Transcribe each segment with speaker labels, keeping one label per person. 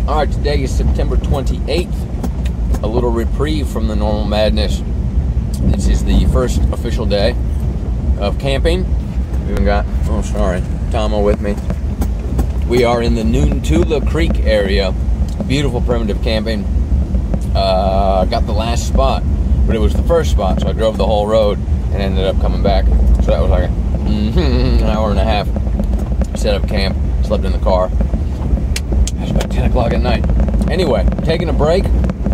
Speaker 1: Alright, today is September 28th. A little reprieve from the normal madness. This is the first official day of camping. We even got, oh sorry, Tomo with me. We are in the Noontoola Creek area. Beautiful primitive camping. Got the last spot, but it was the first spot, so I drove the whole road and ended up coming back. So that was like an hour and a half. Set up camp, slept in the car. It was about 10 o'clock at night. Anyway, taking a break.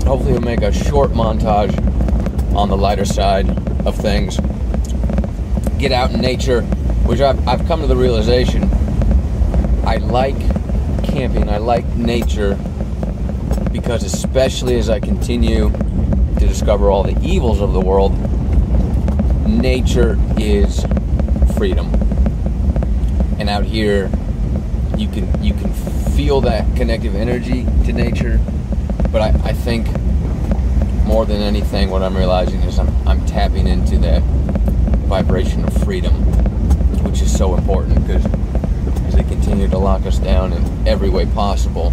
Speaker 1: Hopefully we'll make a short montage on the lighter side of things. Get out in nature, which I've come to the realization, I like camping, I like nature, because especially as I continue to discover all the evils of the world, nature is freedom. And out here, you can feel that connective energy to nature, but I think more than anything what I'm realizing is I'm tapping into that vibration of freedom, which is so important, because as they continue to lock us down in every way possible,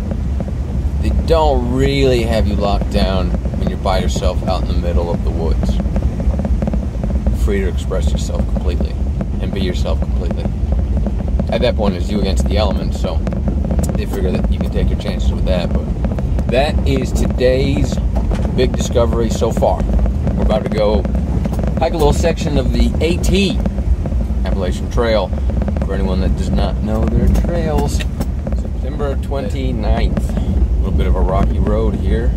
Speaker 1: they don't really have you locked down when you're by yourself out in the middle of the woods. Free to express yourself completely and be yourself completely. At that point, it's you against the elements, so they figure that you can take your chances with that. But that is today's big discovery so far. We're about to go hike a little section of the AT, Appalachian Trail, for anyone that does not know their trails. September 29th. A little bit of a rocky road here.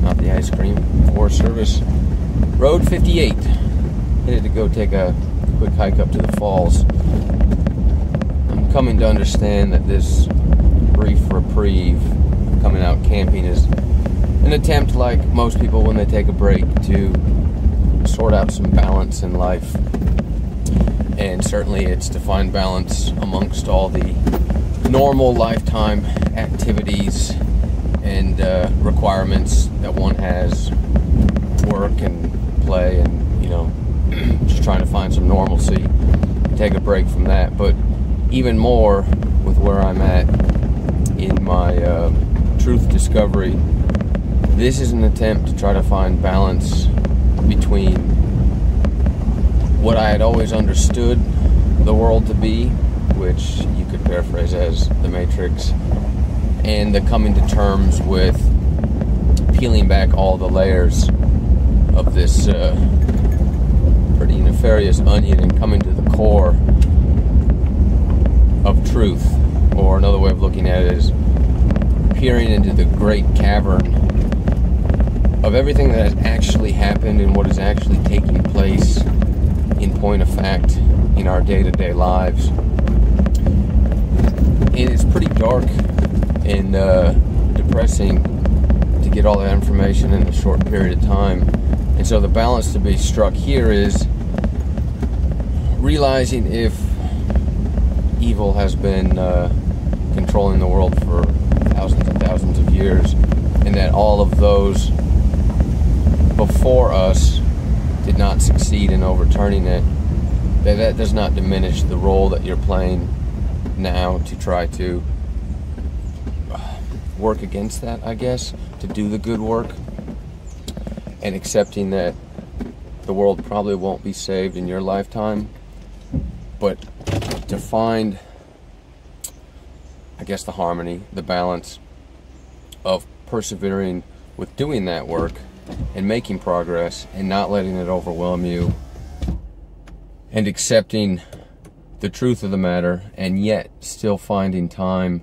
Speaker 1: Not the ice cream. Forest Service. Road 58. Headed to go take a quick hike up to the falls. I'm coming to understand that this brief reprieve, coming out camping, is an attempt, like most people when they take a break, to sort out some balance in life. And certainly it's to find balance amongst all the normal lifetime activities and requirements that one has, work and play and, you know, just trying to find some normalcy, take a break from that. But even more with where I'm at in my truth discovery, this is an attempt to try to find balance between what I had always understood the world to be, which you could paraphrase as the Matrix, and the coming to terms with peeling back all the layers of this pretty nefarious onion and coming to the core of truth. Or another way of looking at it is peering into the great cavern of everything that has actually happened and what is actually taking place in point of fact in our day-to-day lives. And it's pretty dark and depressing to get all that information in a short period of time. And so the balance to be struck here is realizing if evil has been controlling the world for thousands and thousands of years, and that all of those before us did not succeed in overturning it, that does not diminish the role that you're playing now to try to work against that, I guess, to do the good work, and accepting that the world probably won't be saved in your lifetime, but to find, I guess, the harmony, the balance of persevering with doing that work and making progress and not letting it overwhelm you, and accepting the truth of the matter, and yet still finding time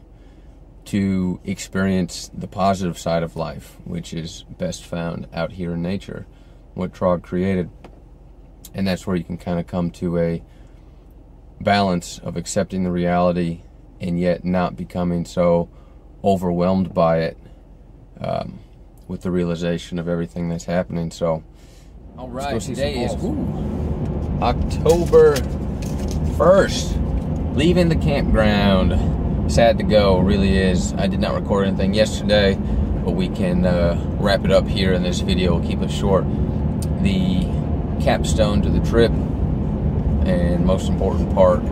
Speaker 1: to experience the positive side of life, which is best found out here in nature, what TROG created. And that's where you can kind of come to a balance of accepting the reality and yet not becoming so overwhelmed by it, with the realization of everything that's happening. So, all right, today is October 1st. Leaving the campground. Sad to go, really is. I did not record anything yesterday, but we can wrap it up here in this video. We'll keep it short. The capstone to the trip, and most important part,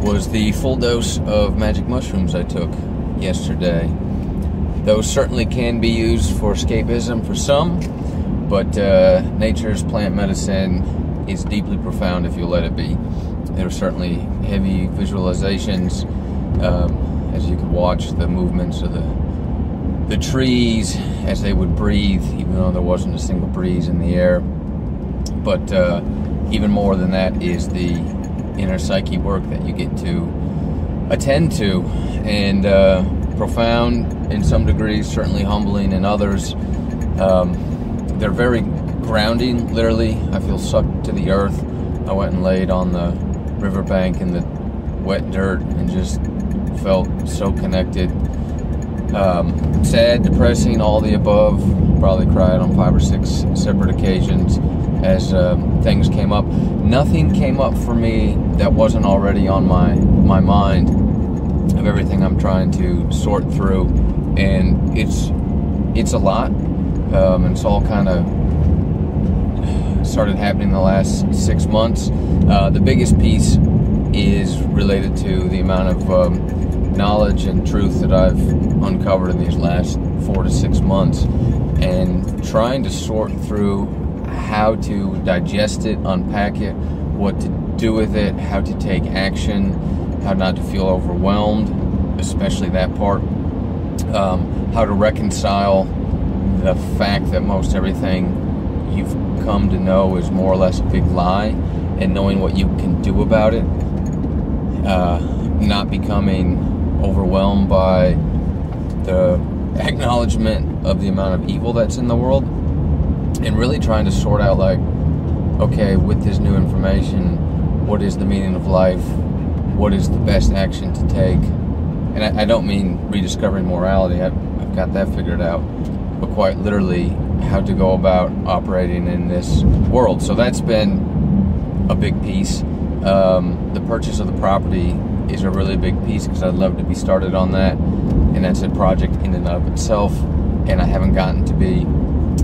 Speaker 1: was the full dose of magic mushrooms I took yesterday. Those certainly can be used for escapism for some, but nature's plant medicine is deeply profound if you let it be. There are certainly heavy visualizations as you could watch the movements of the trees as they would breathe, even though there wasn't a single breeze in the air. But even more than that is the inner psyche work that you get to attend to, and profound in some degrees, certainly humbling in others. They're very grounding, literally. I feel sucked to the earth. I went and laid on the riverbank in the wet dirt and just felt so connected. Sad, depressing, all the above. Probably cried on 5 or 6 separate occasions as things came up. Nothing came up for me that wasn't already on my mind of everything I'm trying to sort through, and it's a lot. And it's all kind of started happening in the last 6 months. The biggest piece is related to the amount of knowledge and truth that I've uncovered in these last 4 to 6 months, and trying to sort through how to digest it, unpack it, what to do with it, how to take action, how not to feel overwhelmed, especially that part, how to reconcile the fact that most everything you've come to know is more or less a big lie, and knowing what you can do about it, not becoming overwhelmed by the acknowledgement of the amount of evil that's in the world, and really trying to sort out, like, okay, with this new information, what is the meaning of life? What is the best action to take? And I don't mean rediscovering morality, I've got that figured out, but quite literally how to go about operating in this world. So that's been a big piece. The purchase of the property is a really big piece, because I'd love to be started on that, and that's a project in and of itself, and I haven't gotten to be,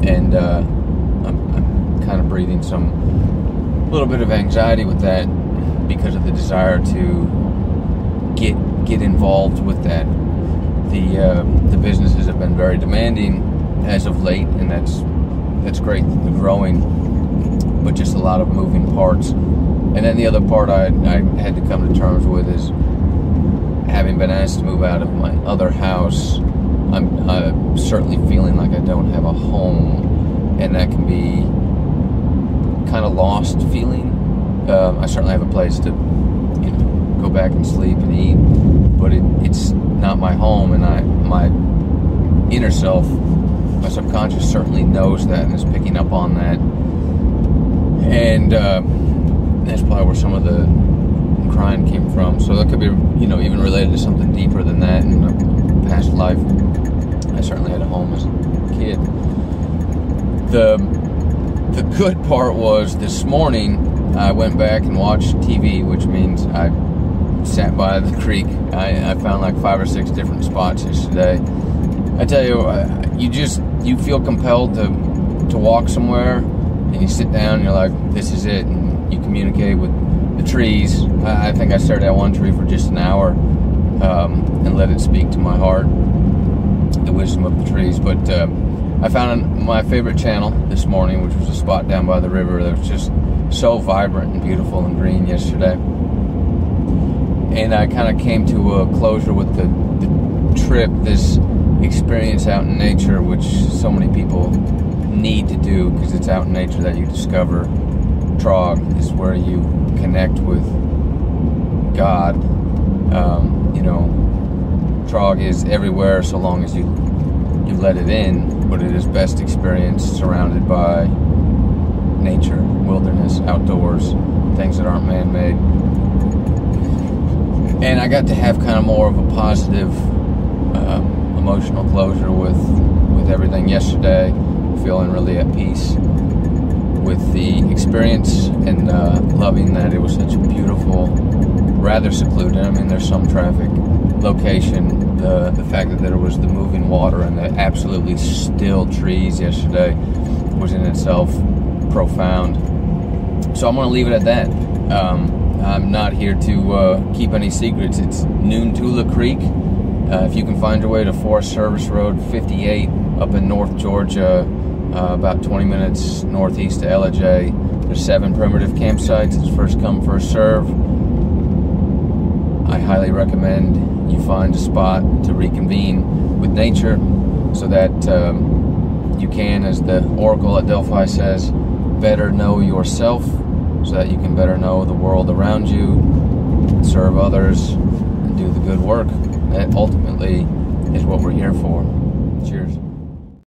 Speaker 1: and I'm kind of breathing a little bit of anxiety with that because of the desire to get involved with that. The businesses have been very demanding as of late, and that's great, they're growing, but just a lot of moving parts. And then the other part I had to come to terms with is, having been asked to move out of my other house, I'm certainly feeling like I don't have a home, and that can be kind of lost feeling. I certainly have a place to go back and sleep and eat, but it's not my home, and my inner self, my subconscious certainly knows that and is picking up on that, and that's probably where some of the crying came from. So that could be, even related to something deeper than that. In a past life, I certainly had a home as a kid. The good part was, this morning I went back and watched TV, which means I sat by the creek. I found like 5 or 6 different spots yesterday. I tell you, you feel compelled to walk somewhere, and you sit down and you're like, this is it, and you communicate with the trees. I think I stared at one tree for just an hour and let it speak to my heart, the wisdom of the trees. But I found my favorite channel this morning, which was a spot down by the river that was just so vibrant and beautiful and green yesterday. And I kind of came to a closure with the trip, this experience out in nature, which so many people need to do, because it's out in nature that you discover TROG, is where you connect with God. TROG is everywhere so long as you let it in, but it is best experienced surrounded by nature, wilderness, outdoors, things that aren't man-made. And I got to have kind of more of a positive emotional closure with everything yesterday, feeling really at peace with the experience, and loving that it was such a beautiful, rather secluded, I mean, there's some traffic, location, the fact that there was the moving water and the absolutely still trees yesterday was in itself profound. So I'm going to leave it at that. I'm not here to keep any secrets. It's Noontoola Creek. If you can find your way to Forest Service Road 58 up in North Georgia, about 20 minutes northeast of LJ, there's 7 primitive campsites. It's first come, first serve. I highly recommend you find a spot to reconvene with nature so that you can, as the Oracle at Delphi says, better know yourself so that you can better know the world around you, serve others, and do the good work. That ultimately is what we're here for. Cheers.